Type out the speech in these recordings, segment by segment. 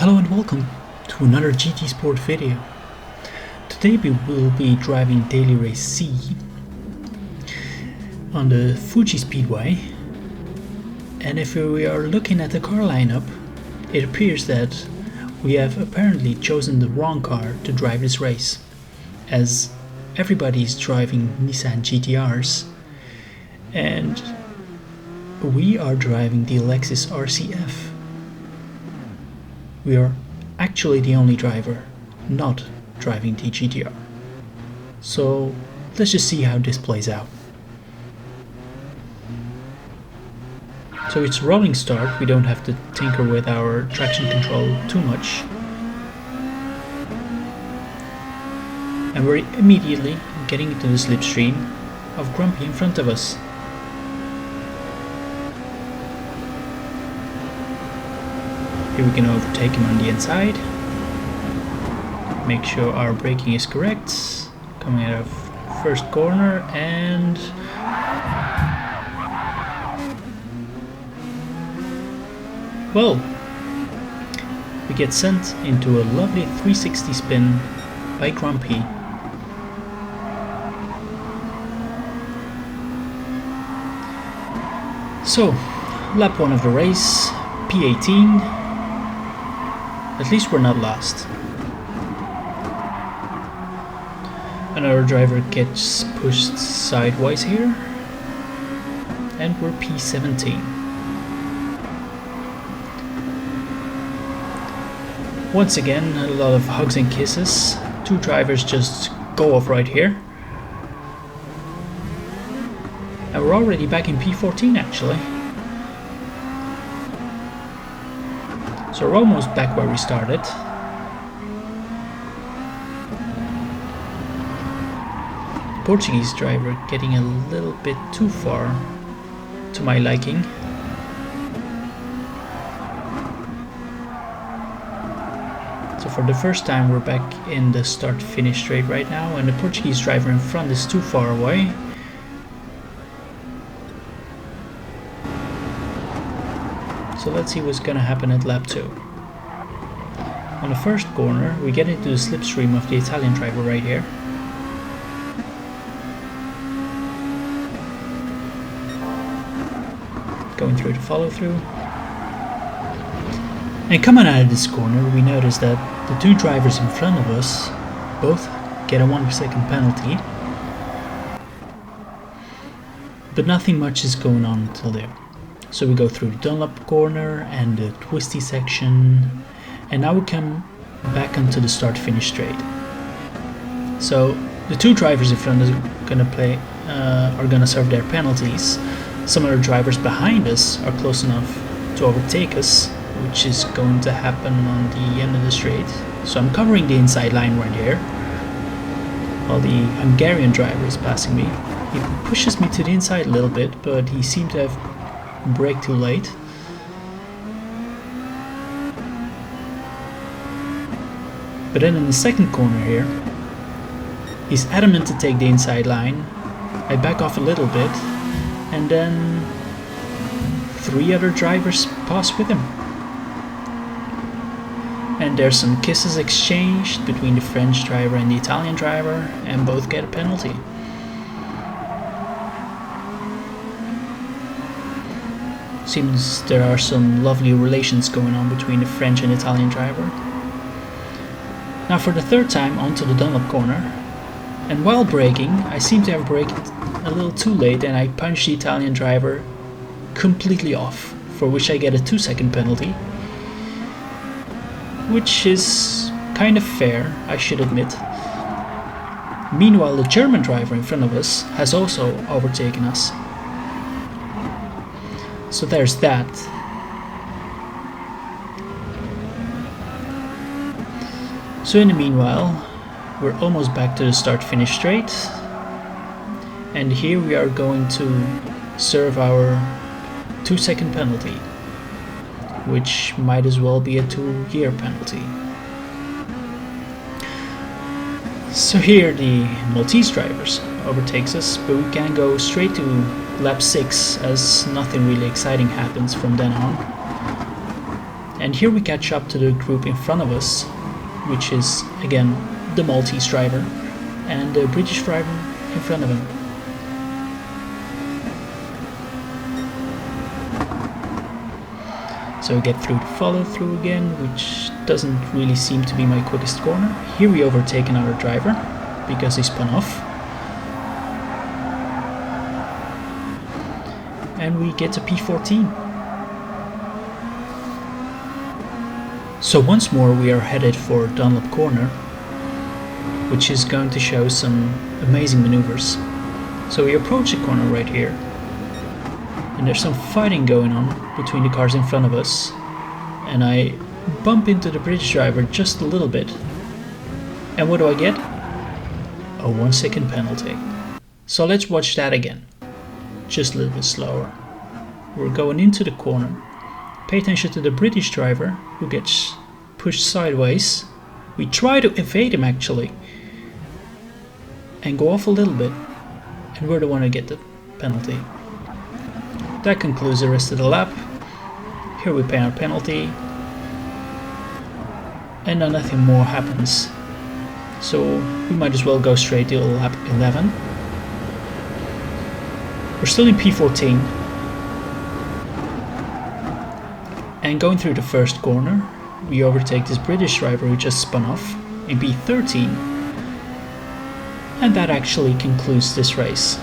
Hello and welcome to another GT Sport video. Today we will be driving Daily Race C on the Fuji Speedway, and if we are looking at the car lineup, it appears that we have apparently chosen the wrong car to drive this race, as everybody is driving Nissan GTRs and we are driving the Lexus RCF. We are actually the only driver not driving the GTR. So let's just see how this plays out. So it's rolling start, we don't have to tinker with our traction control too much. And we're immediately getting into the slipstream of Grumpy in front of us. Here we can overtake him on the inside. Make sure our braking is correct. Coming out of first corner and... well, we get sent into a lovely 360 spin by Grumpy. So, lap 1 of the race, P18. At least we're not lost. Another driver gets pushed sideways here, and we're P17. Once again, a lot of hugs and kisses. Two drivers just go off right here. And we're already back in P14 actually. So we're almost back where we started. Portuguese driver getting a little bit too far to my liking. So for the first time we're back in the start-finish straight right now, and the Portuguese driver in front is too far away. So let's see what's gonna happen at lap 2. On the first corner we get into the slipstream of the Italian driver right here. Going through the follow through. And coming out of this corner we notice that the two drivers in front of us both get a 1 second penalty. But nothing much is going on until there. So we go through the Dunlop corner and the twisty section, and now we come back onto the start-finish straight. So the two drivers in front are gonna serve their penalties. Some other drivers behind us are close enough to overtake us, which is going to happen on the end of the straight. So I'm covering the inside line right here, while the Hungarian driver is passing me. He pushes me to the inside a little bit, but he seemed to have brake too late. But then in the second corner here, he's adamant to take the inside line. I back off a little bit, and then 3 other drivers pass with him. And there's some kisses exchanged between the French driver and the Italian driver, and both get a penalty. Seems there are some lovely relations going on between the French and Italian driver. Now for the third time onto the Dunlop corner, and while braking I seem to have braked a little too late and I punched the Italian driver completely off, for which I get a 2 second penalty, which is kind of fair, I should admit. Meanwhile the German driver in front of us has also overtaken us. So there's that. So in the meanwhile, we're almost back to the start-finish straight. And here we are going to serve our 2 second penalty, which might as well be a 2-year penalty. So here the Maltese drivers overtakes us, but we can go straight to lap 6 as nothing really exciting happens from then on. And here we catch up to the group in front of us, which is again the Maltese driver and the British driver in front of him. So we get through the follow through again, which doesn't really seem to be my quickest corner. Here we overtake another driver because he spun off. And we get to P14. So once more we are headed for Dunlop Corner, which is going to show some amazing maneuvers. So we approach the corner right here, and there's some fighting going on between the cars in front of us, and I bump into the British driver just a little bit. And what do I get? A 1 second penalty. So let's watch that again. Just a little bit slower. We're going into the corner. Pay attention to the British driver who gets pushed sideways. We try to evade him actually and go off a little bit, and we're the one who get the penalty. That concludes the rest of the lap. Here we pay our penalty, and then nothing more happens. So we might as well go straight to lap 11. We're still in P14. And going through the first corner, we overtake this British driver who just spun off in P13. And that actually concludes this race.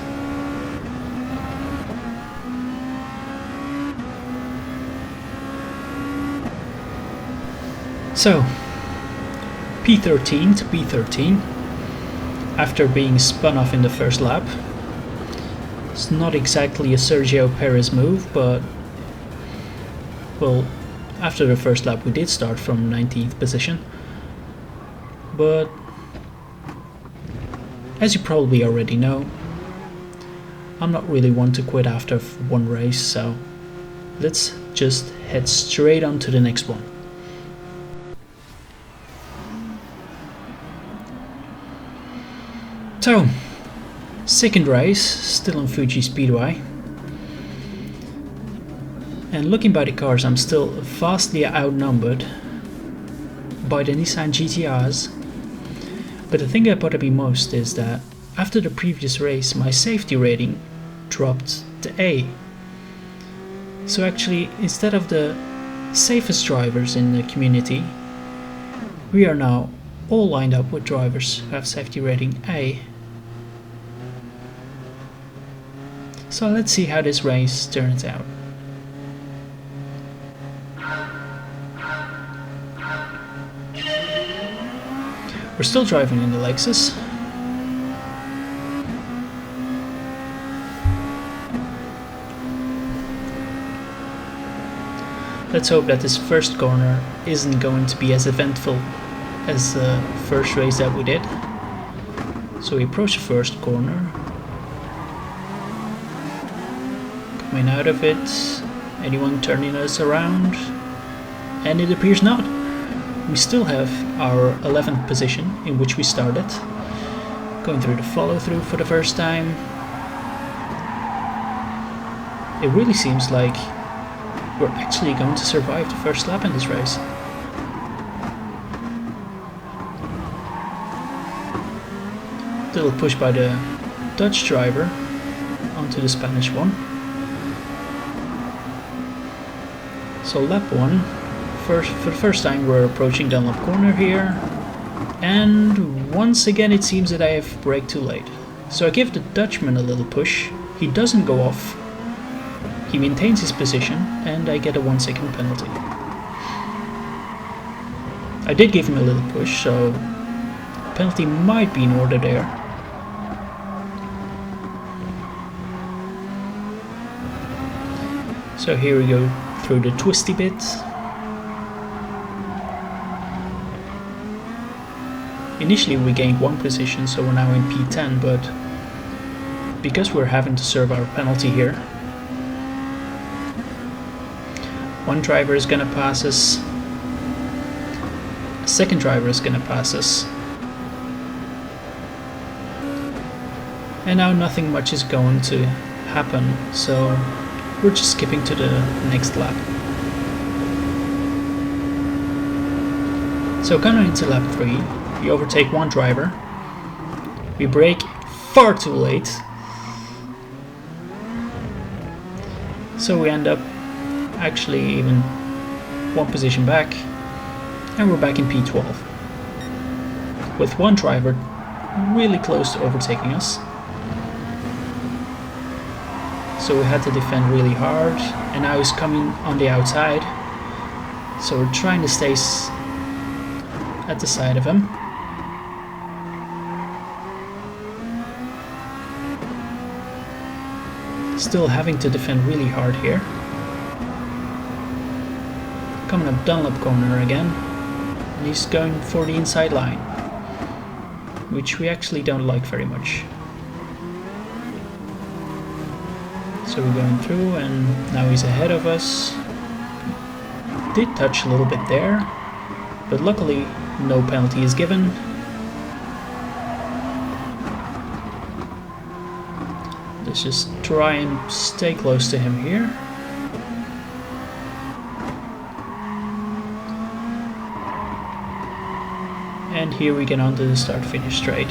So, P13 to P13, after being spun off in the first lap. It's not exactly a Sergio Perez move, but, well, after the first lap we did start from 19th position. But, as you probably already know, I'm not really one to quit after one race, so let's just head straight on to the next one. So, second race, still on Fuji Speedway. And looking by the cars, I'm still vastly outnumbered by the Nissan GT-Rs. But the thing that bothered me most is that after the previous race, my safety rating dropped to A. So actually, instead of the safest drivers in the community, we are now all lined up with drivers who have safety rating A. So let's see how this race turns out. We're still driving in the Lexus. Let's hope that this first corner isn't going to be as eventful as the first race that we did. So we approach the first corner. Coming out of it, anyone turning us around? And it appears not. We still have our 11th position in which we started. Going through the follow through for the first time. It really seems like we're actually going to survive the first lap in this race. Little push by the Dutch driver onto the Spanish one. So lap 1, for the first time we're approaching Dunlop Corner here, and once again it seems that I have braked too late. So I give the Dutchman a little push, he doesn't go off, he maintains his position, and I get a 1 second penalty. I did give him a little push, so penalty might be in order there. So here we go through the twisty bit. Initially we gained 1 position, so we're now in P10, but because we're having to serve our penalty here, one driver is gonna pass us, a second driver is gonna pass us, and now nothing much is going to happen, so we're just skipping to the next lap. So coming into lap 3, we overtake one driver. We brake far too late. So we end up actually even one position back, and we're back in P12. With one driver really close to overtaking us. So we had to defend really hard, and now he's coming on the outside. So we're trying to stay at the side of him. Still having to defend really hard here. Coming up Dunlop corner again, and he's going for the inside line, which we actually don't like very much. So we're going through, and now he's ahead of us. Did touch a little bit there, but luckily no penalty is given. Let's just try and stay close to him here. And here we get onto the start-finish straight.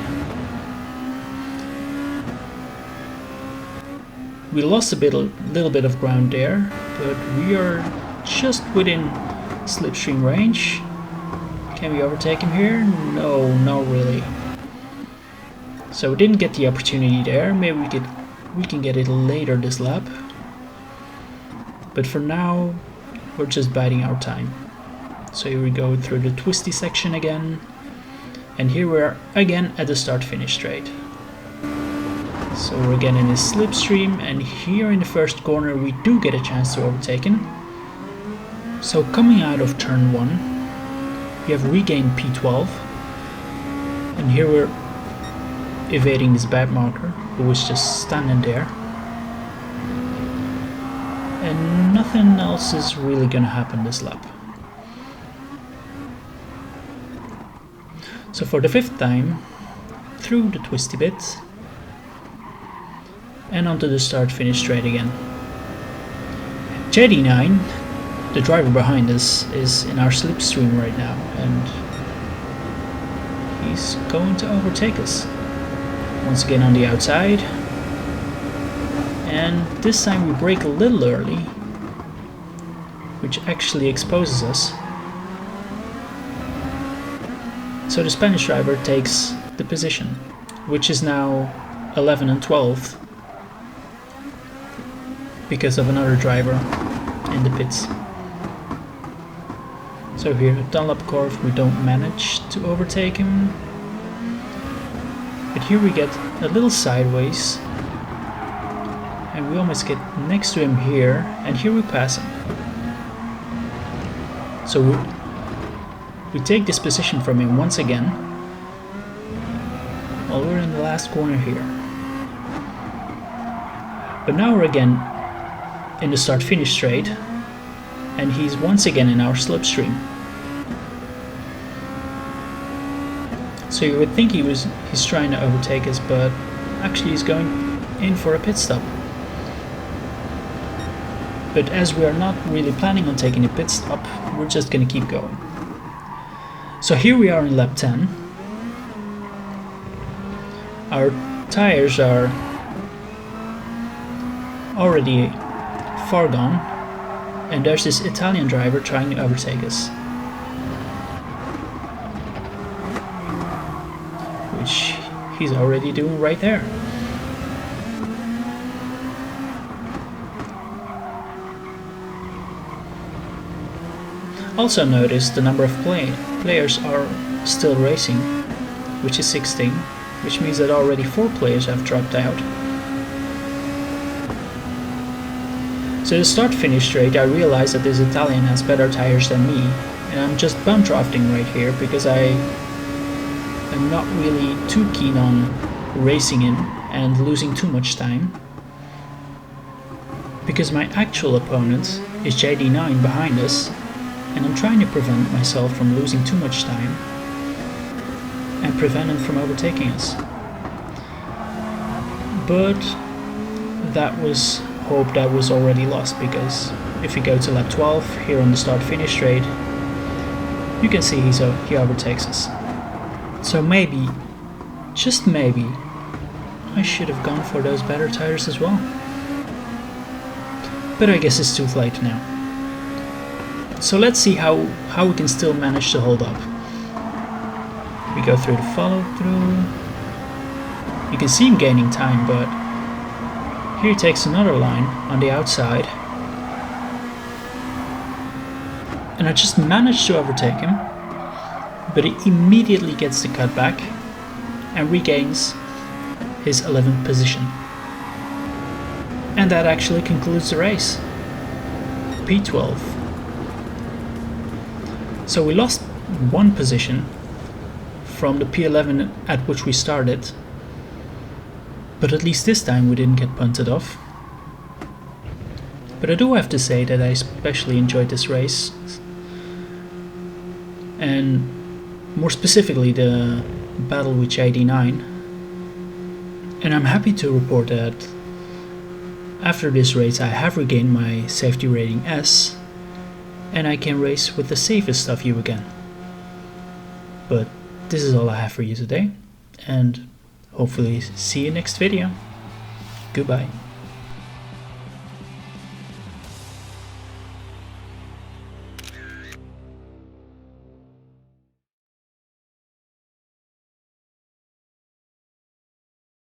We lost a little bit of ground there, but we are just within slipstream range. Can we overtake him here? No, not really. So we didn't get the opportunity there. Maybe we can get it later this lap. But for now, we're just biding our time. So here we go through the twisty section again. And here we are again at the start-finish straight. So we're again in his slipstream, and here in the first corner we do get a chance to overtake him. So coming out of turn 1, we have regained P12, and here we're evading this bad marker who was just standing there. And nothing else is really gonna happen this lap. So for the 5th time, through the twisty bit, and onto the start-finish straight again. JD9, the driver behind us, is in our slipstream right now, and he's going to overtake us. Once again on the outside, and this time we brake a little early, which actually exposes us. So the Spanish driver takes the position, which is now 11 and 12. Because of another driver in the pits. So here at Dunlop Corp we don't manage to overtake him. But here we get a little sideways. And we almost get next to him here, and here we pass him. So we take this position from him once again. While we're in the last corner here. But now we're again in the start-finish straight, and he's once again in our slipstream. So you would think he's trying to overtake us, but actually he's going in for a pit stop. But as we are not really planning on taking a pit stop, we're just gonna keep going. So here we are in lap 10. Our tires are already far gone, and there's this Italian driver trying to overtake us, which he's already doing right there. Also notice the number of players are still racing, which is 16, which means that already 4 players have dropped out. So the start-finish straight, I realized that this Italian has better tires than me, and I'm just bump drafting right here because I am not really too keen on racing him and losing too much time. Because my actual opponent is JD9 behind us, and I'm trying to prevent myself from losing too much time and prevent him from overtaking us. But that was hope that was already lost, because if we go to lap 12 here on the start-finish straight, you can see he overtakes us. So maybe, just maybe, I should have gone for those better tires as well. But I guess it's too late now. So let's see how we can still manage to hold up. We go through the follow through. You can see him gaining time, but here he takes another line on the outside. And I just managed to overtake him, but he immediately gets the cutback and regains his 11th position. And that actually concludes the race. P12. So we lost one position from the P11 at which we started, but at least this time we didn't get punted off. But I do have to say that I especially enjoyed this race, and more specifically the battle with JD9. And I'm happy to report that after this race I have regained my safety rating S, and I can race with the safest of you again. But this is all I have for you today, and hopefully see you next video. Goodbye.